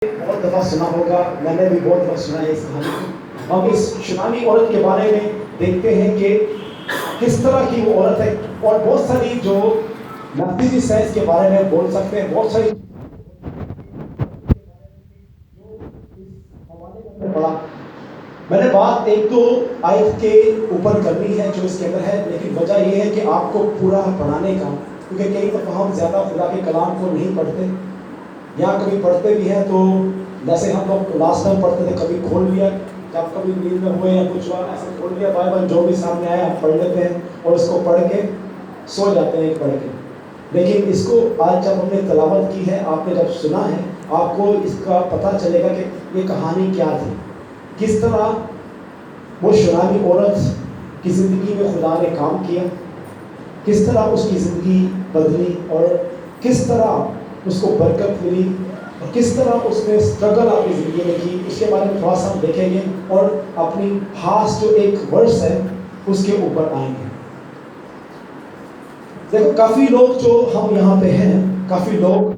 بہت دفعہ سنا ہوگا، میں نے بھی بہت دفعہ سنا ہے اس کہانی کو۔ ہم اس شنامی عورت کے بارے میں دیکھتے ہیں کہ کس طرح کی وہ عورت ہے، اور بہت ساری جو نفسیاتی سائنس کے بارے میں بول سکتے ہیں، بہت ساری پڑھا۔ میں نے بات ایک دو آیت کے اوپر کرنی ہے جو اس کے اندر ہے، لیکن وجہ یہ ہے کہ آپ کو پورا پڑھانے کا، کیونکہ کئی دفعہ ہم زیادہ خدا کے کلام کو نہیں پڑھتے، یا کبھی پڑھتے بھی ہیں تو جیسے ہم لوگ لاسٹ ٹائم پڑھتے تھے، کبھی کھول لیا، جب کبھی نیند میں ہوئے یا کچھ ہوا ایسا کھول لیا بائبل، جو بھی سامنے آیا ہم پڑھ لیتے ہیں اور اس کو پڑھ کے سو جاتے ہیں پڑھ کے۔ لیکن اس کو آج جب ہم نے تلاوت کی ہے، آپ نے جب سنا ہے، آپ کو اس کا پتہ چلے گا کہ یہ کہانی کیا تھی، کس طرح وہ شنامی عورت کی زندگی میں خدا نے کام کیا، کس طرح اس کی زندگی بدلی، اور کس طرح اس کو برکت ملی، اور کس طرح اس نے اسٹرگل اپنی زندگی میں کی، اس کے بارے میں تھوڑا سا ہم دیکھیں گے، اور اپنی خاص جو ایک ورس ہے اس کے اوپر آئیں گے۔ دیکھو، کافی لوگ جو ہم یہاں پہ ہیں، کافی لوگ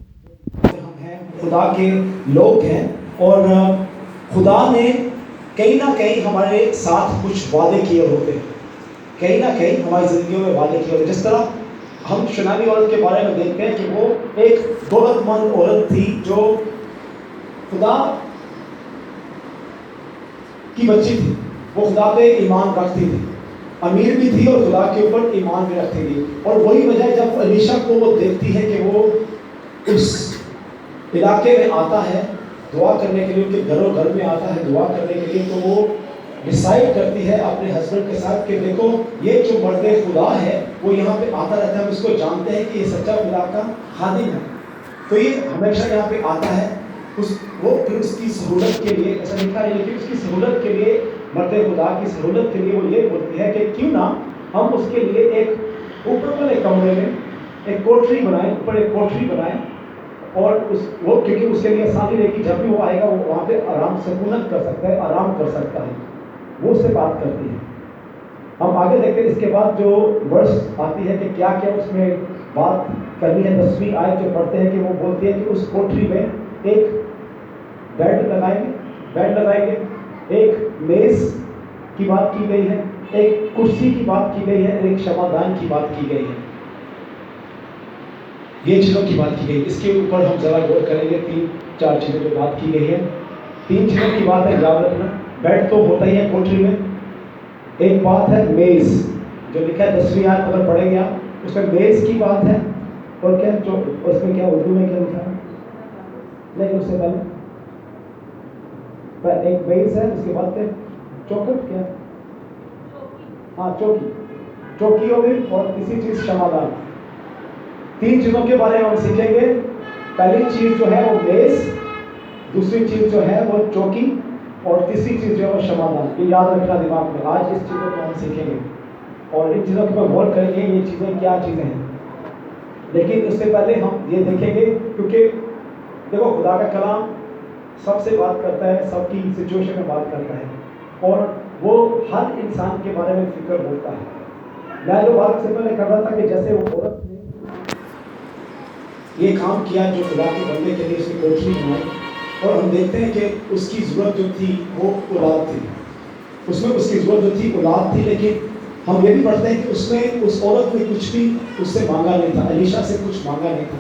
ہم ہیں، خدا کے لوگ ہیں، اور خدا نے کہیں نہ کہیں ہمارے ساتھ کچھ وعدے کیے ہوتے ہیں، کہیں نہ کہیں ہماری زندگیوں میں وعدے کیے ہوتے ہیں۔ جس طرح ہم شنامی عورت کے بارے میں دیکھتے ہیں کہ وہ ایک دولت مند عورت تھی جو خدا کی بچی تھی، وہ خدا پہ ایمان رکھتی تھی، امیر بھی تھی اور خدا کے اوپر ایمان بھی رکھتی تھی۔ اور وہی وجہ جب الیشا کو وہ دیکھتی ہے کہ وہ اس علاقے میں آتا ہے دعا کرنے کے لیے، ان کے گھر میں آتا ہے دعا کرنے کے لیے، تو وہ ڈیسائیڈ کرتی ہے اپنے ہسبینڈ کے ساتھ کہ دیکھو، یہ جو مرد خدا ہے وہ یہاں پہ آتا رہتا ہے، ہم اس کو جانتے ہیں کہ یہ سچا خدا کا خادم ہے، تو یہ ہمیشہ یہاں پہ آتا ہے۔ وہ پھر اس کی سہولت کے لیے، ایسا لکھا ہے لیکن اس کی سہولت کے لیے، مرد خدا کی سہولت کے لیے وہ یہ بولتی ہے کہ کیوں نہ ہم اس کے لیے ایک اوپر والے کمرے میں ایک کوٹری بنائیں، اوپر ایک کوٹری بنائیں، اور وہ کیونکہ اس کے لیے آسانی رہے گی، جب بھی وہ آئے گا وہ وہاں پہ آرام سکونت کر سکتا ہے، آرام کر سکتا ہے۔ وہ اس سے بات کرتی ہے۔ ہم آگے دیکھتے ہیں اس کے بعد جو ورس آتی ہے کہ کیا کیا اس میں بات کرنی ہے۔ 10ویں آیت جو پڑھتے ہیں کہ وہ بولتی ہے کہ اس کوٹری میں ایک بیڈ لگائیں گے، ایک میز کی بات کی گئی ہے، ایک کرسی کی بات کی گئی ہے، ایک شمعدان کی بات کی گئی ہے۔ یہ چیزوں کی بات کی گئی، اس کے اوپر ہم ذرا غور کریں گے۔ 3-4 چیزوں کی بات کی گئی ہے۔ 3 چیزوں کی بات ہے، یاد رکھنا۔ بیڈ تو ہوتا ہی ہے کوٹری میں، ایک بات ہے میز جو لکھا ہے 10ویں آیت اگر پڑھیں گے آپ، اس میں میز کی بات ہے، اور کیا اس میں کیا اردو میں کیا لکھا ہے، نہیں اس سے پہلے ایک میز ہے، اس کے بعد کیا چوکٹ، کیا ہاں چوکی ہو گئی، اور تیسری چیز شمعدان۔ 3 چیزوں کے بارے میں ہم سیکھیں گے۔ پہلی چیز جو ہے وہ میز، دوسری چیز جو ہے وہ چوکی، اور تیسری چیز جو ہے وہ شمعدان۔ یہ یاد رکھنا دماغ میں، آج اس چیزوں کو ہم سیکھیں گے اور ان چیزوں کے اوپر غور کریں گے، یہ چیزیں کیا چیزیں ہیں۔ لیکن اس سے پہلے ہم یہ دیکھیں گے، کیونکہ دیکھو خدا کا کلام سب سے بات کرتا ہے، سب کی سچویشن میں بات کرتا ہے، اور وہ ہر انسان کے بارے میں فکر ہوتا ہے۔ میں جو بات سے پہلے کر رہا تھا کہ جیسے وہ عورت نے یہ کام کیا جو خدا کے بندے کے لیے اس کی کوٹری بنائی، اور ہم دیکھتے ہیں کہ اس کی ضرورت جو تھی وہ اولاد تھی، اس میں اس کی ضرورت جو تھی اولاد تھی، لیکن ہم یہ بھی پڑھتے ہیں کہ اس نے اس عورت نے کچھ بھی اس سے مانگا نہیں تھا، الیشا سے کچھ مانگا نہیں تھا۔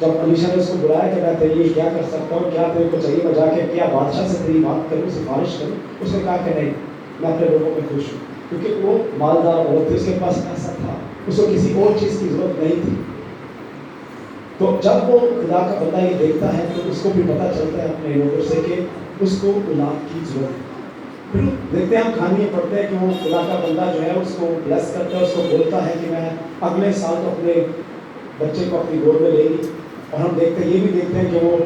جب الیشا نے اس کو بلایا کہ میں تیرے لیے کیا کر سکتا ہوں، کیا تیرے کو چاہیے، میں جا کے کیا بادشاہ سے تیری بات کروں، سفارش کروں، اس نے کہا کہ نہیں، میں اپنے لوگوں میں خوش ہوں، کیونکہ وہ مالدار عورت تھی، اس کے پاس پیسہ تھا، اس کو کسی اور چیز کی ضرورت نہیں تھی۔ تو جب وہ خدا کا بندہ یہ دیکھتا ہے تو اس کو بھی پتہ چلتا ہے اپنے لوگوں سے کہ اس کو اولاد کی ضرورت ہے۔ پھر دیکھتے ہیں، ہم کہانی پڑھتے ہیں کہ وہ خدا کا بندہ جو ہے اس کو بلیس کرتا ہے، اس کو بولتا ہے کہ میں اگلے سال تو اپنے بچے کو اپنی گود میں لے گی، اور ہم دیکھتے ہیں، یہ بھی دیکھتے ہیں کہ وہ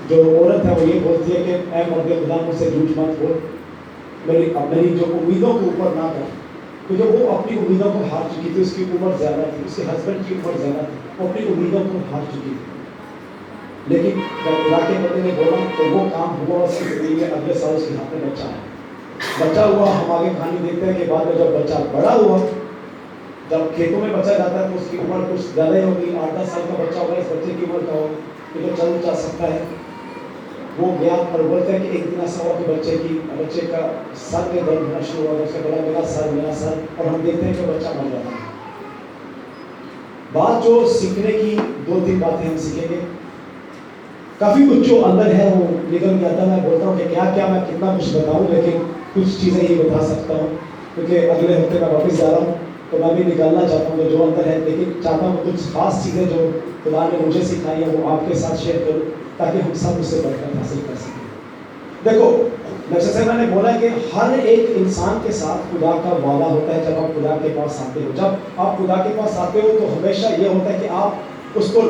جو عورت ہے وہ یہ بولتی ہے کہ اے مرد خدا، مجھ سے جھوٹ مت بول، میری جو امیدوں کے اوپر نہ کر، کیونکہ وہ اپنی امیدوں کو ہار چکی تھی، اس کی عمر زیادہ تھی، اس کے ہسبینڈ کی عمر زیادہ تھی، وہ اپنی امیدوں کو ہار چکی تھی۔ لیکن جب خدا کے بندے نے بولا تو وہ کام ہوا، اس کی زندگی میں اگلے سال اس کے ہاتھ میں بچہ ہوا۔ ہم آگے کہانی دیکھتے ہیں کہ بعد میں جب بچہ بڑا ہوا، جب کھیتوں میں بچہ جاتا ہے تو اس کی عمر کچھ زیادہ ہی ہوگی، 8-10 سال کا بچہ ہوگا، اس بچے کی عمر کا ہوگا کہ جو چل سکتا ہے، وہ گیا اور بولتا ہے کہ ایک دن ایسا ہوا کہ بچے کا سر میں درد ہونا شروع ہوا، اس نے بولا میرا سر، اور ہم دیکھتے ہیں کہ بچہ مر جاتا ہے۔ بات جو سیکھنے کی 2-3 باتیں ہم سیکھیں گے، کافی کچھ جو اندر ہے وہ نکل جاتا ہے، میں بولتا ہوں کہ کیا میں کتنا کچھ بتاؤں، لیکن کچھ چیزیں ہی بتا سکتا ہوں کیونکہ اگلے ہفتے میں واپس جا رہا ہوں، تو میں بھی نکالنا چاہتا ہوں جو اندر ہے، لیکن چاہتا ہوں کچھ خاص چیزیں جو خدا نے مجھے سکھائی ہیں وہ آپ کے ساتھ شیئر کروں تاکہ ہم سب اس سے برکت حاصل کر سکیں۔ دیکھو، جیسے میں نے بولا کہ ہر ایک انسان کے ساتھ خدا کا وعدہ ہوتا ہے جب آپ خدا کے پاس آتے ہو۔ جب آپ خدا کے پاس آتے ہو تو ہمیشہ یہ ہوتا ہے کہ آپ اس کو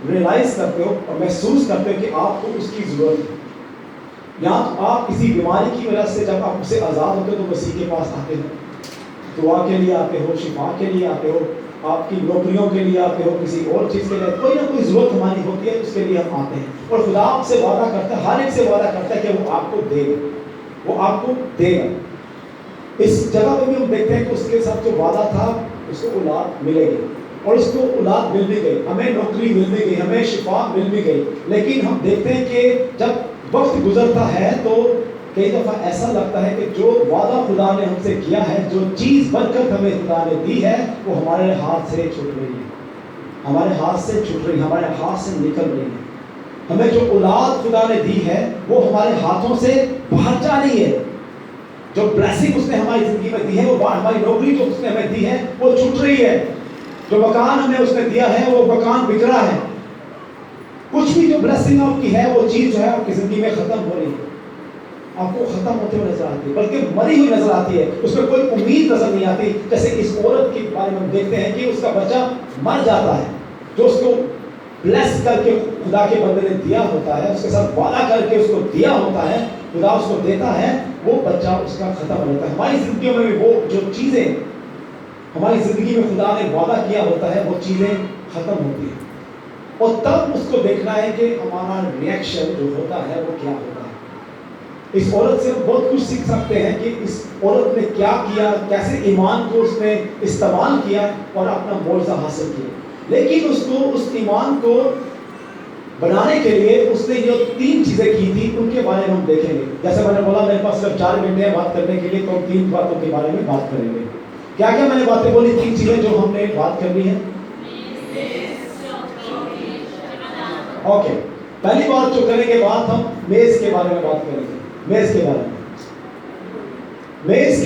ریئلائز کرتے ہو اور محسوس کرتے ہو کہ آپ کو اس کی ضرورت ہے۔ یا آپ کسی بیماری کی وجہ سے جب آپ اسے آزاد ہوتے ہو تو مسیح کے پاس آتے ہو، دعا کے لیے آتے ہو، شفا کے لیے آتے ہو، آپ کی نوکریوں کے لیے آتے ہو، کسی اور چیز کے لیے، کوئی نہ کوئی ضرورت ہماری ہوتی ہے، اس کے لیے ہم آتے ہیں، اور خدا آپ سے وعدہ کرتا ہے، ہر ایک سے وعدہ کرتا ہے کہ وہ آپ کو دے گا، وہ آپ کو دے گا۔ اس جگہ پہ بھی ہم دیکھتے ہیں کہ اس کے ساتھ جو وعدہ تھا اس کو اولاد ملے گی، اور اس کو اولاد مل بھی گئی، ہمیں نوکری مل بھی گئی، ہمیں شفا مل بھی گئی، لیکن ہم دیکھتے ہیں کہ جب وقت گزرتا ہے تو کئی دفعہ ایسا لگتا ہے کہ جو وعدہ خدا نے ہم سے کیا ہے، جو چیز برکت ہمیں خدا نے دی ہے، وہ ہمارے ہاتھ سے چھوٹ رہی ہے، ہمارے ہاتھ سے چھوٹ رہی ہے، ہمارے ہاتھ سے نکل رہی ہے۔ ہمیں جو اولاد خدا نے دی ہے وہ ہمارے ہاتھوں سے باہر جا رہی ہے، جو بلیسنگ اس نے ہماری زندگی میں دی ہے، وہ ہماری نوکری جو اس نے ہمیں دی ہے وہ چھوٹ رہی ہے، جو مکان ہمیں اس نے دیا ہے وہ مکان بک رہا ہے، کچھ بھی جو بلیسنگ آپ کی ہے وہ چیز جو ہے آپ کی زندگی میں ختم ہو رہی ہے، آپ کو ختم ہوتے ہوئے نظر آتی ہے، بلکہ مری ہوئی نظر آتی ہے، اس میں کوئی امید نظر نہیں آتی۔ جیسے اس عورت کے بارے میں ہم دیکھتے ہیں کہ اس کا بچہ مر جاتا ہے، جو اس کو بلیس کر کے خدا کے بندے نے دیا ہوتا ہے، اس کے ساتھ وعدہ کر کے اس کو دیا ہوتا ہے، خدا اس کو دیتا ہے، وہ بچہ اس کا ختم ہو جاتا ہے۔ ہماری زندگیوں میں بھی وہ جو چیزیں ہماری زندگی میں خدا نے وعدہ کیا ہوتا ہے وہ چیزیں ختم ہوتی ہیں، اور تب اس کو دیکھنا ہے کہ ہمارا ریئیکشن جو ہوتا ہے وہ کیا ہوتا ہے۔ اس عورت سے بہت کچھ سیکھ سکتے ہیں کہ اس عورت نے کیا کیا، کیسے ایمان کو اس نے استعمال کیا اور اپنا معجزہ حاصل کیا، لیکن اس ایمان کو بنانے کے لیے اس نے جو 3 چیزیں کی تھی ان کے بارے میں ہم دیکھیں گے۔ جیسے میں نے بولا میرے پاس صرف 4 گھنٹے ہیں بات کرنے کے لیے، تو ہم 3 باتوں کے بارے میں بات کریں گے۔ کیا میں نے باتیں بولی؟ 3 چیزیں جو ہم نے بات کرنی ہے۔ اوکے، پہلی بات جو کریں گے بات ہم میز کے بارے میں بات کریں گے۔ میز کے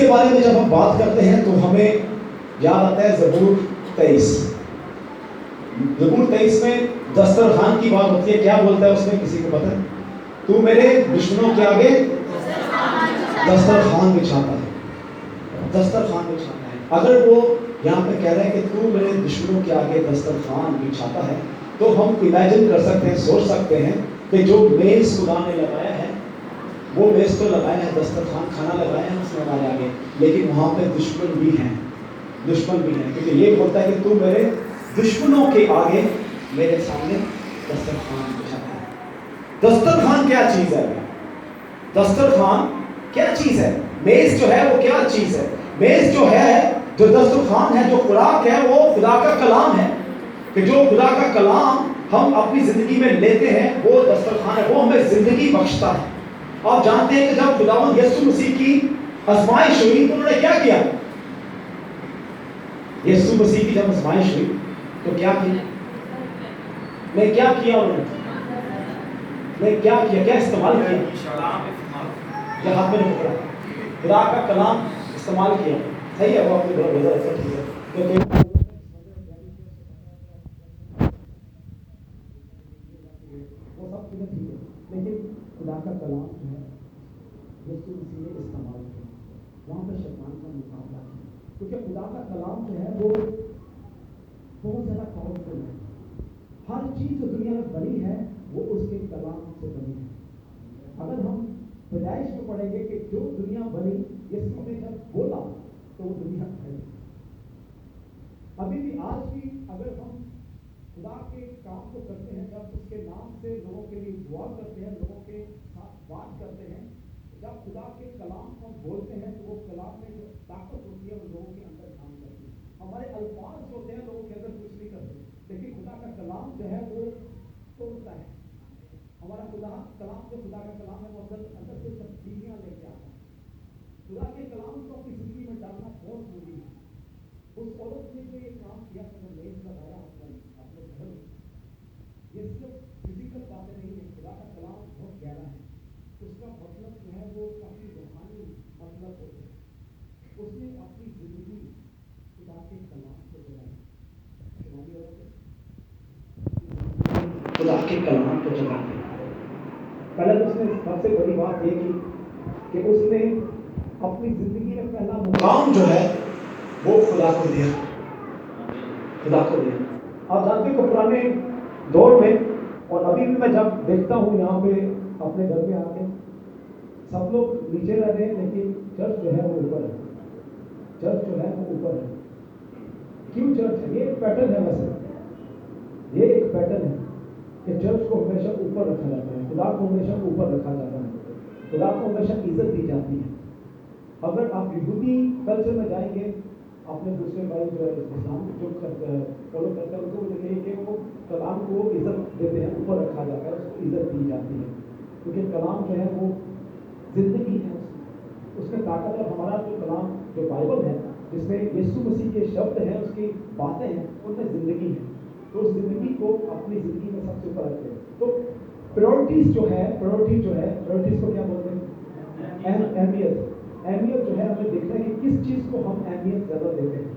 بارے میں جب ہم بات کرتے ہیں تو ہمیں یاد آتا ہے زبور 23 میں دسترخوان کی بات ہوتی ہے۔ کیا بولتا ہے اس میں، کسی کو پتہ ہے؟ تو میرے دشمنوں کے آگے دسترخوان بچھاتا ہے، دسترخوان بچھاتا ہے۔ اگر وہ یہاں پہ کہہ رہے ہیں کہ تو میرے دشمنوں کے آگے دسترخوان بچھاتا ہے، تو ہم امیجن کر سکتے ہیں، سوچ سکتے ہیں کہ جو میز خدا نے لگایا ہے وہ میز تو لگایا ہے، دسترخوان کھانا لگایا ہے اس نے ہمارے آگے، لیکن وہاں پہ دشمن بھی ہیں، کیونکہ یہ بولتا ہے کہ تو میرے دشمنوں کے آگے میرے سامنے دسترخوان بچھاتا ہے۔ دسترخوان کیا چیز ہے؟ دسترخوان کیا چیز ہے؟ میز جو ہے وہ کیا چیز ہے؟ میز جو ہے، جو دسترخوان ہے، جو خوراک ہے، وہ خدا کا کلام ہے، کہ جو خدا کا کلام ہم اپنی زندگی میں لیتے ہیں وہ دسترخوان ہے، وہ ہمیں زندگی بخشتا ہے۔ آپ جانتے ہیں کہ جب خداوند یسوع مسیح کی آزمائش ہوئی تو انہوں نے کیا کیا؟ یسوع مسیح کی جب آزمائش ہوئی تو کیا کیا؟ نہیں، کیا کیا انہوں نے؟ کیا استعمال کیا؟ یا ہاتھ میں نے پکڑا خدا کا کلام استعمال کیا، صحیح ہے، وہ اپنی بہت بڑا اثر ٹھیک ہے، کیونکہ وہ سب چیزیں ٹھیک ہے، لیکن خدا کا کلام جو ہے یسوع مسیح نے استعمال کیا، وہاں پہ شیطان کا مقابلہ کیا، کیونکہ خدا کا کلام جو ہے وہ بہت زیادہ پاورفل ہے۔ ہر چیز جو دنیا میں بنی ہے وہ اس کے کلام سے بنی ہے۔ اگر ہم پیدائش میں پڑھیں گے کہ جو دنیا بنی یسوع نے جب بولا تو وہ دنیا بنی۔ ابھی بھی آج بھی اگر ہم خدا کے کام کو کرتے ہیں، جب اس کے نام سے لوگوں کے لیے دعا کرتے ہیں، لوگوں کے ساتھ بات کرتے ہیں، جب خدا کے کلام کو ہم بولتے ہیں تو وہ کلام میں جو طاقت ہوتی ہے وہ لوگوں کے اندر کام کرتی ہے۔ ہمارے الفاظ جو ہوتے ہیں لوگوں کے اندر کچھ نہیں کرتے، لیکن خدا کا کلام جو ہے وہ توڑتا ہے۔ ہمارا خدا کلام جو خدا کا کلام ہے وہ اندر سے تبدیلیاں لے کے آتا ہے. خدا کے کلام کو اپنی زندگی میں ڈالنا بہت ضروری ہے. اس عورت نے جو یہ کام کیا تھا لیز لگایا اپنے گھر میں, یہ صرف فزیکل باتیں نہیں ہے. خدا کا کلام بہت گہرا ہے. اس کا مطلب جو ہے وہ کافی روحانی مطلب ہوتا ہے. اس نے اپنی زندگی خدا کے کلام کو جگائی. خدا کے کلام کو جگاتے. پہلے تو اس نے سب سے بڑی بات یہ کی کہ اس نے اپنی زندگی میں پہلا مقام جو ہے وہ خدا کو دیا. خدا کو دیا. آپ جانتے ہیں کہ پرانے دور میں اور ابھی بھی میں جب دیکھتا ہوں یہاں پہ اپنے گھر میں آ کے سب لوگ نیچے رہتے ہیں لیکن چرچ جو ہے وہ اوپر ہے. چرچ جو ہے وہ اوپر ہے. کیوں چرچ ہے؟ یہ ایک پیٹرن ہے. ویسے یہ ایک پیٹرن ہے کہ چرچ کو ہمیشہ اوپر رکھا جاتا ہے. خدا کو ہمیشہ اوپر رکھا جاتا ہے. خدا کو ہمیشہ عزت دی جاتی ہے. اگر آپ یہودی کلچر میں جائیں گے, اپنے دوسرے بھائی جو اسلام جو فالو کرتے ہیں ان کو دیکھیں کہ وہ کلام کو عزت دیتے ہیں, اوپر رکھا جاتا ہے, اس کو عزت دی جاتی ہے. کیونکہ کلام جو ہے وہ زندگی ہے. اس میں طاقت ہے. ہمارا جو کلام جو بائبل ہے جس میں یسوع مسیح کے شبد ہیں, اس کی باتیں ہیں, ان میں زندگی ہے. تو اس زندگی کو اپنی زندگی میں سب سے اوپر رکھتے ہیں. تو پریورٹیز جو ہے, پریورٹیز کو کیا بولتے ہیں؟ اہمیت. اہمیت جو ہے ہمیں دیکھنا ہے کہ کس چیز کو ہم اہمیت زیادہ دیتے ہیں.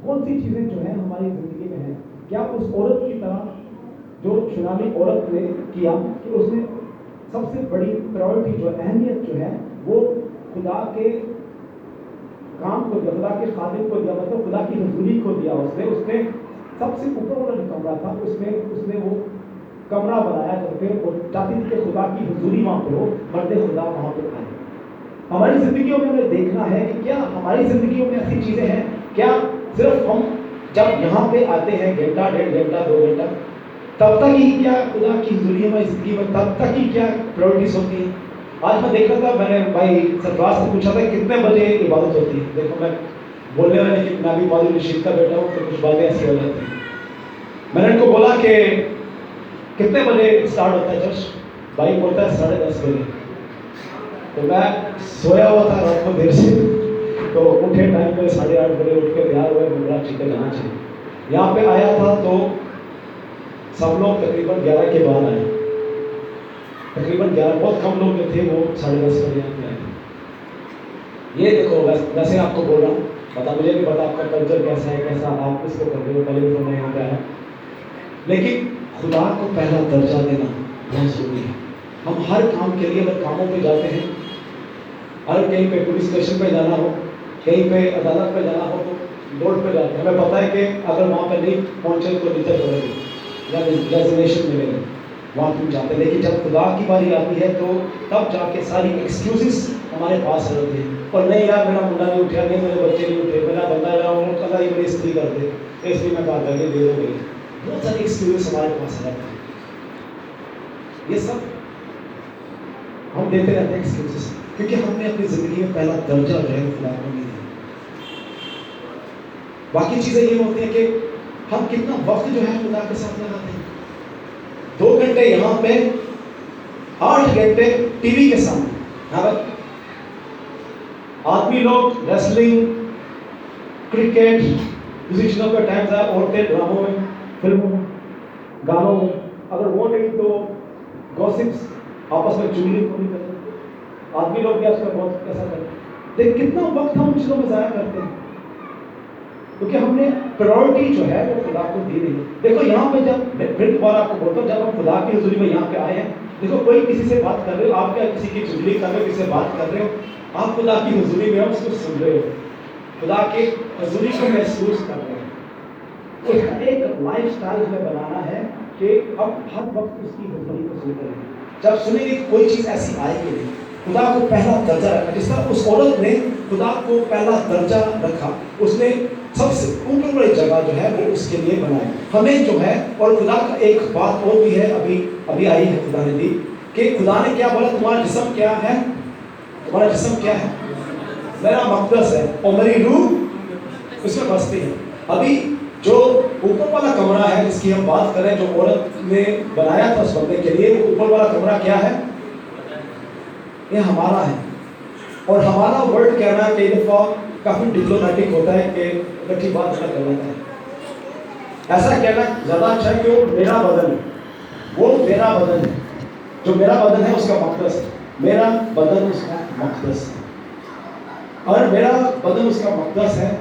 کون سی چیزیں جو ہیں ہماری زندگی میں ہیں. کیا اس عورت کی طرح جو شنامی عورت نے کیا کہ اس نے سب سے بڑی پرائورٹی جو اہمیت جو ہے وہ خدا کے کام کو دیا, خدا کے خادم کو دیا, مطلب خدا کی حضوری کو دیا. اس نے سب سے اوپر والا جو کمرہ تھا اس نے وہ کمرہ بنایا جب پہ وہ چاہتی تھی کہ خدا کی حضوری وہاں پہ ہو, مرد خدا وہاں پہ آئے. ہماری زندگیوں میں ہمیں دیکھنا ہے کہ کیا ہماری زندگیوں میں ایسی چیزیں ہیں, کیا صرف ہم جب یہاں پہ آتے ہیں گھنٹہ, 1.5 گھنٹہ, 2 گھنٹہ, تب تک ہی کیا خدا کی حضوری ہماری زندگی میں تب تک ہی کیا پرائورٹیز ہوتی ہیں. آج میں دیکھ رہا تھا, میں نے بھائی سرفراز سے پوچھا تھا کتنے بجے عبادت ہوتی ہے. دیکھو میں بولنے میں لیکن میں بھی بازو رشید کا بیٹا ہوں تو کچھ باتیں ایسی ہو جاتی ہیں. میں نے ان کو بولا کہ کتنے بجے اسٹارٹ ہوتا ہے چرچ؟ بھائی بولتا ہے 10:30 بجے. تو میں سویا ہوا تھا رات کو دیر سے, تو اٹھے ٹائم پہ 8:30 بجے اٹھ کے تیار ہوئے, میرا چیتے جانا چاہیے. یہاں پہ آیا تھا تو سب لوگ تقریباً 11 کے بعد آئے. تقریباً 11, بہت کم لوگ جو تھے وہ 10:30 بجے آئے. یہ دیکھو ویسے آپ کو بول رہا ہوں, پتا مجھے بھی پتا آپ کا کلچر کیسا ہے, کیسا آپ کس کو کر رہے ہو, پہلے تو نہیں ہوتا ہے. لیکن خدا کو پہلا درجہ دینا بہت ضروری ہے. ہم ہر کام کے لیے اگر کاموں پہ جاتے ہیں, اگر کہیں پہ پولیس اسٹیشن پہ جانا ہو, کہیں پہ عدالت پہ جانا ہو, تو روڈ پہ جاتے ہیں. ہمیں پتہ ہے کہ اگر وہاں پہ نہیں پہنچے تو ریجیکٹ ہو گی یا ریزرویشن ملے گا, وہاں پہ جاتے ہیں. لیکن جب خدا کی باری آتی ہے تو تب جا کے ساری ایکسکیوزز ہمارے پاس رہتے ہیں. اور نہیں یار میرا منڈا نہیں اٹھا, نہیں میرے بچے نہیں اٹھے, میرا بندہ رہا ہوں, کل ہی میری استری کر دے, اس لیے میں کہا کر کے دے دوں گی. بہت ساری ایکسکیوزز ہمارے پاس رہتے ہیں. یہ سب ہم دیتے رہتے ہیں ایکسکیوزز, کیونکہ ہم نے اپنی زندگی میں پہلا درجہ جو ہے خدا کو نہیں دیا. باقی چیزیں یہ ہوتی ہیں کہ ہم کتنا وقت جو ہے خدا کے ساتھ لگاتے ہیں. 2 گھنٹے یہاں پہ, 8 گھنٹے ٹی وی کے سامنے. آدمی لوگ ریسلنگ, کرکٹ, دوسری چیزوں پہ ٹائم ضائع, عورتیں ڈراموں میں, فلموں میں, گانوں میں, اگر وہ نہیں تو گوسپس, آپس میں چگلی پوری کرتے. آدمی لوگ کیا اس کا بہت کیسا کرتے ہیں. دیکھ کتنا وقت ہم ان چیزوں میں ضائع کرتے ہیں, کیونکہ ہم نے پرائورٹی جو ہے وہ خدا کو دی نہیں. دیکھو یہاں پہ جب پھر دوبارہ آپ کو بولتا ہوں, جب ہم خدا کی حضوری میں یہاں پہ آئے ہیں, دیکھو کوئی کسی سے بات کر رہے ہو, آپ کیا کسی کی چگلی کر رہے ہو, کسی سے بات کر رہے ہو, آپ خدا کی حضوری میں اس کو سن رہے ہو, خدا کی حضوری کو محسوس کر رہے ہیں. اس کا ایک لائف سٹائل ہمیں بنانا ہے کہ اب ہر وقت اس کی حضوری کو سنتے رہیں. جب سنیں گے کوئی چیز ایسی آئے گی نہیں, خدا کو پہلا درجہ رکھا. جس طرح اس عورت نے خدا کو پہلا درجہ رکھا, اس نے سب سے اوپر والی جگہ جو ہے وہ اس کے لیے بنائی. ہمیں جو ہے, اور خدا کا ایک بات اور بھی ہے, ابھی آئی ہے خدا نے دی, کہ خدا نے کیا بولا, تمہارا جسم کیا ہے, تمہارا جسم کیا ہے, میرا مقدس ہے اور میری روح اس میں بستی ہے. ابھی جو اوپر والا کمرہ ہے جس کی ہم بات کریں، جو عورت نے بنایا تھا اس بندے کے لیے، وہ اوپر والا کمرہ کیا ہے؟ یہ ہمارا ہے. اور ہمارا ورڈ کہنا کئی دفعہ کافی ڈپلومیٹک ہوتا ہے کہ لٹھی بات نہ کر لیتا ہے. ایسا کہنا زیادہ اچھا ہے کہ وہ میرا بدن ہے، وہ میرا بدن ہے. جو میرا بدن ہے اس کا مقدس ہے، میرا بدن اس کا مقدس ہے. اور میرا بدن اس کا مقدس ہے،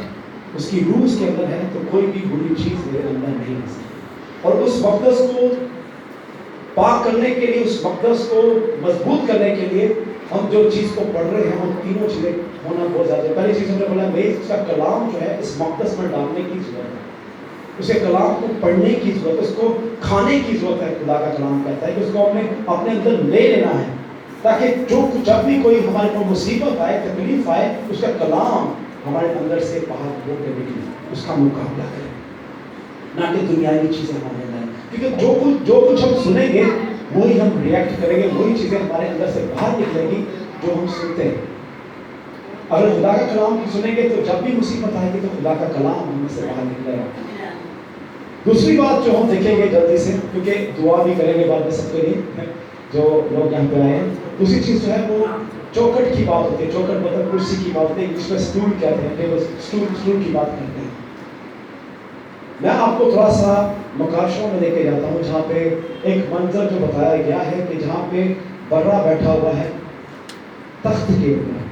اس کی روح اس کے اندر ہے، تو کوئی بھی بری چیز میرے اندر نہیں آ سکتی. اور اس مقدس کو پاک کرنے کے لیے، اس مقدس کو مضبوط کرنے کے لیے ہم جو چیز کو پڑھ رہے ہیں، ہم تینوں چیزیں ہونا بہت زیادہ. پہلی چیز ہم نے بولا میری اس کا کلام جو ہے اس مقدس میں ڈالنے کی ضرورت ہے، اس کے کلام کو پڑھنے کی ضرورت ہے، اس کو کھانے کی ضرورت ہے. خدا کا کلام کہتا ہے کہ اس کو ہم نے اپنے اندر لے لینا ہے، تاکہ جب بھی کوئی ہمارے کو مصیبت آئے، تکلیف آئے، اس کا کلام ہمارے اندر سے باہر ہو کے نکلے، اس کا مقابلہ کریں، نہ کہ دنیاوی چیزیں ہمارے اندر. کیونکہ جو کچھ ہم سنیں گے وہی ہم ریئیکٹ کریں گے، وہی چیزیں ہمارے اندر سے باہر نکلیں گی جو ہم سنتے ہیں. اگر خدا کا کلام سنیں گے تو جب بھی مصیبت آئے گی تو خدا کا کلام ہم سے باہر نکلے گا. دوسری بات جو ہم دیکھیں گے جلدی سے، کیونکہ دعا بھی کریں گے بعد میں سب کے لیے جو لوگ یہاں پہ آئے ہیں. دوسری چیز جو ہے وہ چوکٹ کی بات ہوتی ہے. چوکٹ مطلب کرسی کی بات ہوتی ہے، انگلش میں اسٹول کہتے ہیں، ٹیبل اسٹول کی بات کرتے ہیں. میں آپ کو تھوڑا سا مکاشوں میں لے کے جاتا ہوں، جہاں پہ ایک منظر جو بتایا گیا ہے کہ جہاں پہ برا بیٹھا ہوا ہے تخت کے اوپر.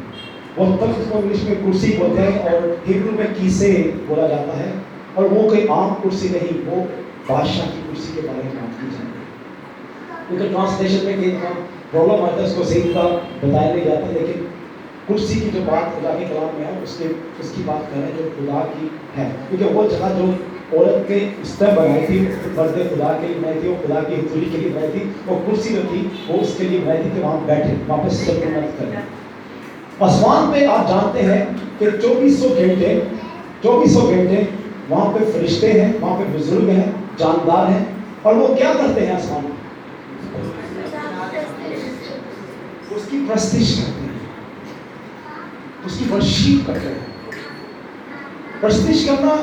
وہ تخت کو انگلش میں کرسی بولتے ہیں اور ہبرو میں کیسے بولا جاتا ہے. اور وہ کوئی عام کرسی نہیں، وہ بادشاہ کی کرسی کے بارے میں بات کی جاتی ہے. کیونکہ ٹرانسلیشن میں کئی پرابلم آتا ہے، اس کو صحیح طرح بتایا نہیں جاتا. لیکن کرسی کی جو بات خدا کے کلام میں ہے اس کی بات کریں جو خدا کی ہے. کیونکہ وہ جگہ جو عورت کے اسٹیپ بنائی تھی، مرد خدا کے لیے بنائی تھی، وہ خدا کی حضوری کے لیے بنائی تھی. وہ کرسی جو تھی وہ اس کے لیے بنائی تھی کہ وہاں بیٹھے، وہاں پہ سلطنت کریں. آسمان پہ آپ جانتے ہیں کہ 2400 گھنٹے وہاں پہ فرشتے ہیں، وہاں پہ بزرگ ہیں، جاندار ہیں. اور وہ کیا کرتے ہیں آسمان میں؟ اس کی پرستش کرتے ہیں، اس کی ورشپ کرتے ہیں. پرستش کرنا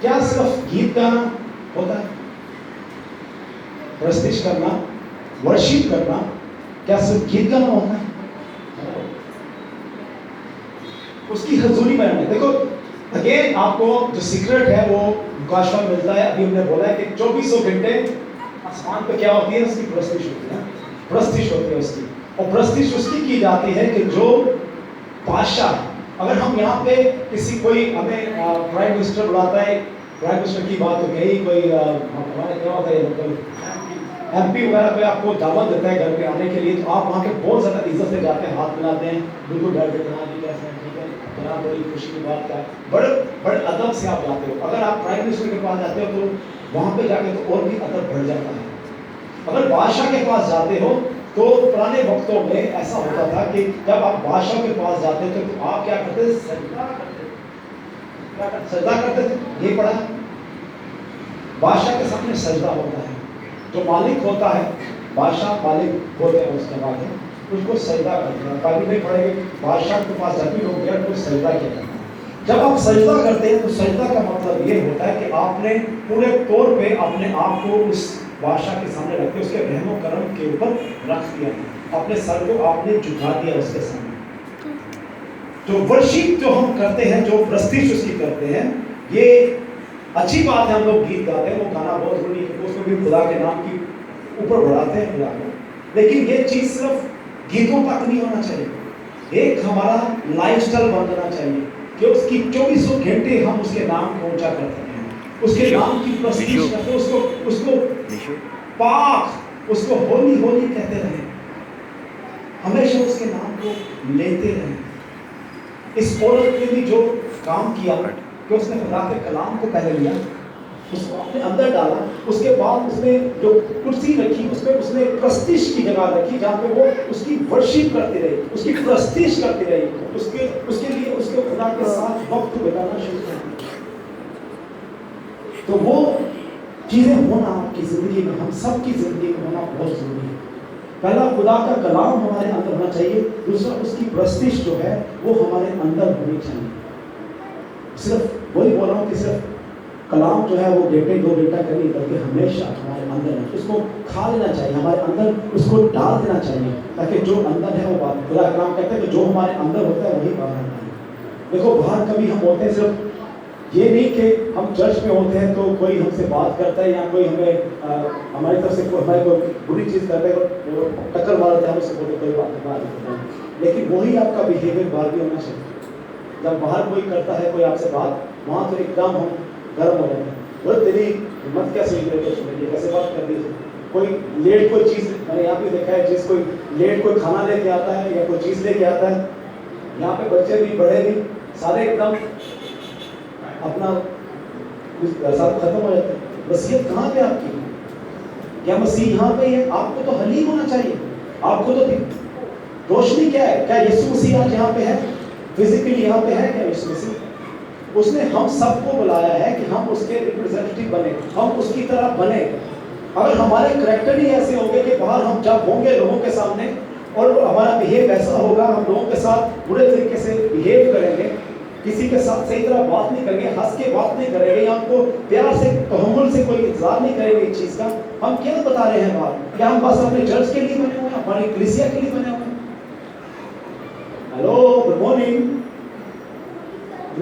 کیا صرف گیت گانا ہوتا ہے؟ پرستش کرنا، ورشپ کرنا کیا صرف گیت گانا ہوتا ہے؟ اس کی حضوری میں رہنا. دیکھو اگین آپ کو جو سیکرٹ ہے وہ مکاشفہ میں ملتا ہے. ابھی ہم نے بولا ہے کہ 2400 گھنٹے آسمان پہ کیا ہوتی ہے؟ اس کی پرستش ہوتی ہے، پرستش ہوتی ہے اس کی. اور پرستش اس کی جاتی ہے کہ جو بادشاہ، اگر ہم یہاں پہ کسی کوئی ہمیں پرائم منسٹر بلاتا ہے، پرائم منسٹر کی بات ہو گئی، کوئی ہمارے کیا ہوتا ہے ایم پی وغیرہ پہ آپ کو دعوت دیتا ہے گھر پہ آنے کے لیے، تو آپ وہاں کے بہت زیادہ عزت سے جاتے ہیں، ہاتھ ملاتے ہیں، بالکل گھر پہ جناب جی کیسے ہیں، ٹھیک ہے جناب، بڑی خوشی کی بات ہے، بڑے ادب سے آپ جاتے ہو. اگر آپ پرائم منسٹر کے پاس جاتے ہو تو وہاں پہ جا کے تو اور بھی ادب بڑھ جاتا ہے. اگر بادشاہ کے پاس جاتے ہو تو پرانے وقتوں میں ایسا ہوتا تھا کہ جب آپ بادشاہ کے پاس جاتے تھے تو آپ کیا کرتے تھے؟ سجدہ کرتے تھے. یہ پڑھا بادشاہ کے سامنے سجدہ ہوتا ہے. جو مالک ہوتا ہے، بادشاہ مالک ہوتے ہیں، اس کے بعد اس کو سجدہ کرتے ہیں. تعلیم نہیں پڑھے گی، بادشاہ کے پاس جب بھی لوگ گئے تو سجدہ کیا کرنا ہے. جب آپ سجدہ کرتے ہیں تو سجدہ کا مطلب یہ ہوتا ہے کہ آپ نے پورے طور پہ اپنے آپ کو اس بادشاہ کے سامنے رکھ کے اس کے رحم و کرم کے اوپر رکھ دیا، اپنے سر کو آپ نے جھکا دیا اس کے سامنے. جو ورشپ جو ہم کرتے ہیں، جو پرستش اس کی کرتے ہیں، یہ اچھی بات ہے. ہم لوگ گیت گاتے ہیں، وہ گانا بہت ضروری ہے، اس کو بھی خدا کے نام کی اوپر بڑھاتے ہیں خدا کو. لیکن یہ چیز صرف گیتوں تک نہیں ہونا چاہیے، ایک ہمارا لائف سٹائل بن جانا چاہیے کہ اس کی 2400 گھنٹے ہم اس کے نام کو اونچا کرتے ہیں، اس کے نام کی پرستش کرتے ہیں، اس کو پاک، اس کو ہولی ہولی کہتے رہیں، ہمیشہ اس کے نام کو لیتے رہیں. اس عورت نے بھی جو کام کیا کہ اس نے خدا کے کلام کو پہلے لیا، اس کو اپنے اندر ڈالا، اس کے بعد اس نے جو کرسی رکھی اس پہ اس نے پرستش کی جگہ رکھی جہاں پہ وہ اس کی ورشپ کرتی رہی، اس کی پرستش کرتی رہی، اس کے لیے اس کے خدا کے ساتھ وقت بتانا شروع کر دیا. تو وہ چیزیں ہونا آپ کی زندگی میں، ہم سب کی زندگی میں ہونا بہت ضروری ہے. پہلا خدا کا کلام ہمارے اندر ہونا چاہیے، دوسرا اس کی پرستش جو ہے وہ ہمارے اندر ہونی چاہیے. صرف وہی بول رہا ہوں کہ صرف کلام جو ہے وہ گھنٹے 2 گھنٹہ کا نہیں بلکہ ہمیشہ ہمارے اندر ہے، اس کو کھا لینا چاہیے، ہمارے اندر اس کو ڈال دینا چاہیے تاکہ جو اندر ہے وہ بات، خدا کلام کہتے ہیں کہ جو ہمارے اندر ہوتا ہے وہی باہر آتا ہے۔ دیکھو باہر کبھی ہم ہوتے ہیں صرف یہ نہیں کہ ہم چرچ میں ہوتے ہیں تو کوئی ہم سے بات کرتا ہے یا کوئی ہمیں ہماری طرف سے ہماری کوئی بری چیز کرتا ہے، ٹکر مارتا ہے، ہم اس سے بولتے کوئی بات نہیں، لیکن وہی آپ کا بیہیویئر باہر بھی ہونا چاہیے۔ جب باہر کوئی کرتا ہے کوئی آپ سے بات، وہاں تو ایک دم ہم گرم ہو جاتے ہیں، بولے تیری ہمت کیا سوچ رہے کہ کیسے بات کر دی، کوئی لیٹ کوئی چیز، میں نے یہاں پہ دیکھا ہے جس کوئی لیٹ کوئی کھانا لے کے آتا ہے یا کوئی چیز لے کے آتا ہے، یہاں پہ بچے بھی بڑے بھی سارے ایک دم اپنا سب ختم ہو جاتے ہیں۔ وصیت کہاں پہ آپ کی؟ کیا مسیح یہاں پہ ہے؟ آپ کو تو حلیم ہونا چاہیے، آپ کو تو روشنی کیا ہے؟ کیا یسوع مسیح آج یہاں پہ ہے؟ فزیکلی یہاں پہ ہے کیا یسوع مسیح؟ اس نے ہم سب کو بلایا ہے کہ ہم اس کے ریپرزینٹیو بنے، ہم اس کی طرح بنے۔ اگر ہمارے کریکٹر ہی ایسے ہوں گے کہ باہر ہم جب ہوں گے لوگوں کے سامنے اور ہمارا بہیو ایسا ہوگا، ہم لوگوں کے ساتھ برے طریقے سے بہیو کریں گے، کسی کے ساتھ صحیح طرح بات نہیں کریں گے، ہنس کے بات نہیں کریں گے، یا ہم کو پیار سے تحمل سے کوئی انتظار نہیں کریں گے اس چیز کا، ہم کیا بتا رہے ہیں باہر؟ کیا ہم بس اپنے چرچ کے لیے بنے ہوئے ہیں، ہماری کلیسیا کے لیے بنے ہوئے ہیں؟ ہیلو گڈ مارننگ،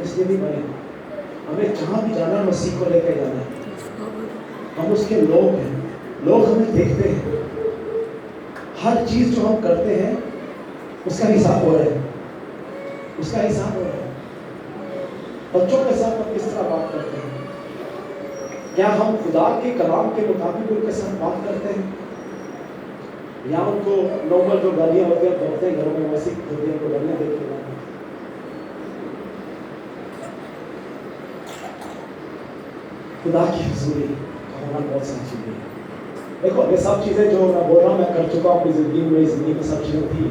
اس لیے نہیں بنے، ہمیں جہاں بھی جانا ہے مسیح کو لے کے جانا ہے، ہم اس کے لوگ ہیں، لوگ ہمیں دیکھتے ہیں، ہر چیز جو ہم کرتے ہیں اس کا حساب ہو رہا ہے، اس کا حساب ہو رہا ہے۔ بچوں کے ساتھ ہم کس طرح بات کرتے ہیں؟ کیا ہم خدا کے کلام کے مطابق ان کے ساتھ بات کرتے ہیں یا ان کو نارمل جو گالیاں ہوتی ہیں بولتے ہیں گھروں میں ویسی ہوتی ہیں تو گالیاں دیکھ کے؟ خدا کی حضوری کا ہونا بہت ساری چیزیں ہیں۔ دیکھو یہ سب چیزیں جو میں بول رہا ہوں میں کر چکا ہوں اپنی زندگی میں، میری زندگی میں سب چیزیں تھی،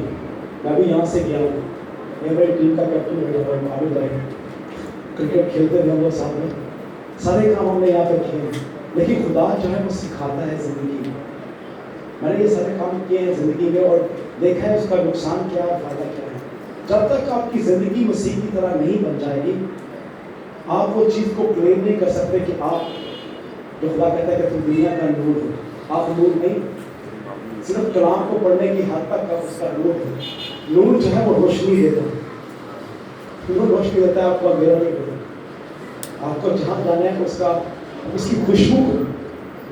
میں بھی یہاں سے گیا ہوں، میں میری ٹیم کا کیپٹن رہا ہوں، عابد بھائی کرکٹ کھیلتے تھے ہم لوگ ساتھ میں، سارے کام ہم نے یہاں پہ کیے ہیں، لیکن خدا جو ہے وہ سکھاتا ہے زندگی میں نے یہ سارے کام کیے ہیں زندگی میں اور دیکھا ہے اس کا نقصان کیا ہے، فائدہ کیا ہے۔ جب تک آپ کی زندگی مسیح کی طرح نہیں بن جائے گی، آپ وہ چیز کو کلیم نہیں کر سکتے کہ آپ جو خدا کہتا ہے کہ تم دنیا کا نور ہو، آپ نور نہیں، صرف کلام کو پڑھنے کی حد تک آپ اس کا نور ہے۔ نور جو ہے وہ روشنی دیتا ہے، نور روشنی دیتا ہے، آپ کو اندھیرا نہیں دیتا۔ آپ کو جہاں جانا ہے اس کی خوشبو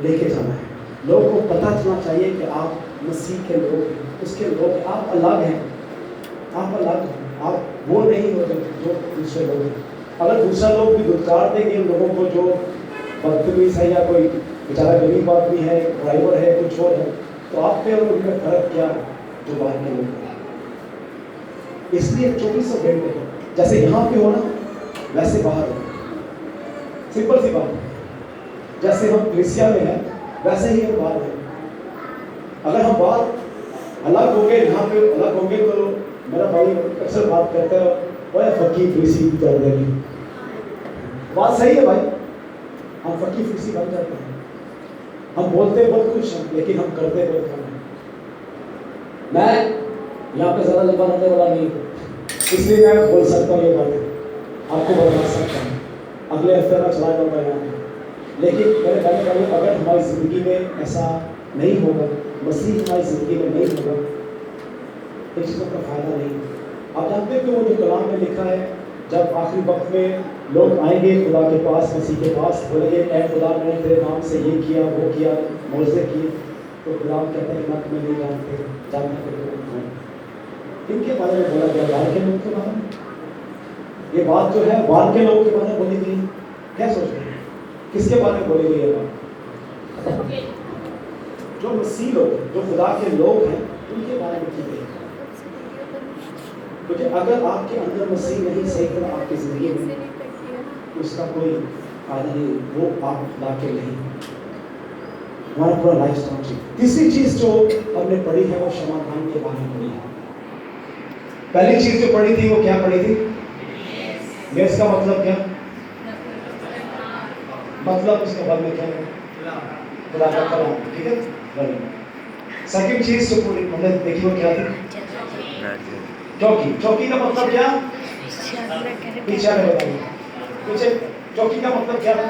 لے کے جانا ہے، لوگوں کو پتہ چلنا چاہیے کہ آپ مسیح کے لوگ ہیں، اس کے لوگ ہیں، آپ الگ ہیں، آپ الگ ہیں، آپ وہ نہیں ہوتے جو دوسرے لوگ ہیں۔ اگر دوسرا لوگ بھی دھتکار دیں گے ان لوگوں کو جو بدتمیز ہے یا کوئی بیچارہ غریب آدمی ہے، ڈرائیور ہے، کچھ اور ہے، تو آپ پہ اور ان میں فرق کیا ہے جو باہر کے لوگ ہیں؟ اس لیے 24 گھنٹے جیسے یہاں پہ ہونا ویسے باہر ہو، سمپل سی بات ہے، جیسے ہم کلیسیا میں ہیں ویسے ہی ہم باہر ہیں۔ اگر ہم باہر الگ ہوں گے، یہاں پہ الگ ہوں گے، تو میرا بھائی اکثر بات کرتا ہے وہ فقیر فریسی کر دیں گے، بات صحیح ہے بھائی، ہم فقیر فریسی بن جاتے ہیں، ہم بولتے بہت کچھ ہیں لیکن ہم کرتے بہت کم ہیں۔ میں یہاں پہ زیادہ لمبا رہنے والا نہیں ہوں، اس لیے میں بول سکتا ہوں یہ باتیں، آپ کو بتا سکتا ہوں، اگلے ہفتے میں چلا جاؤں گا یہاں پہ، لیکن میرے کہنے کا یہ اگر ہماری زندگی میں ایسا نہیں ہوگا، مسیح ہماری زندگی میں نہیں ہوگا، ان چیزوں کا فائدہ نہیں۔ آپ جانتے ہیں کہ وہ جو کلام میں لکھا ہے، جب آخری وقت میں لوگ آئیں گے خدا کے پاس، مسیح کے پاس، بولیں گے اے خدا میں نے تیرے نام سے یہ کیا وہ کیا، معجزے کیے، تو خدا کہتا ہے میں تمہیں نہیں جانتے، جانتا کہ تم کون۔ ان کے بارے میں بولا گیا، باہر کے لوگ کے بارے میں یہ بات جو ہے باہر کے لوگ کے بارے میں بولی گئی، کیا سوچ رہے ہیں کس کے بارے میں بولی گئی ہے بات؟ جو مسیح لوگ جو خدا کے لوگ ہیں ان کے بارے میں کی گئی، کیونکہ اگر آپ کے اندر مسیح نہیں صحیح طرح آپ کی زندگی میں، اس کا کوئی فائدہ نہیں، وہ آپ خدا کے نہیں، ہمارا پورا لائف اسٹائل چاہیے۔ تیسری چیز جو ہم نے پڑھی ہے وہ شمادان کے بارے میں پڑھی ہے۔ پہلی چیز جو پڑھی تھی وہ کیا پڑھی تھی؟ میس کا مطلب کیا؟ مطلب اس کا بعد میں کیا ہے؟ خدا کا کلام، ٹھیک ہے۔ سیکنڈ چیز جو پوری ہم نے دیکھی وہ کیا تھی؟ چوکی۔ چوکی کا مطلب کیا؟ پیچھے آنے بتائیے، پیچھے چوکی کا مطلب کیا تھا؟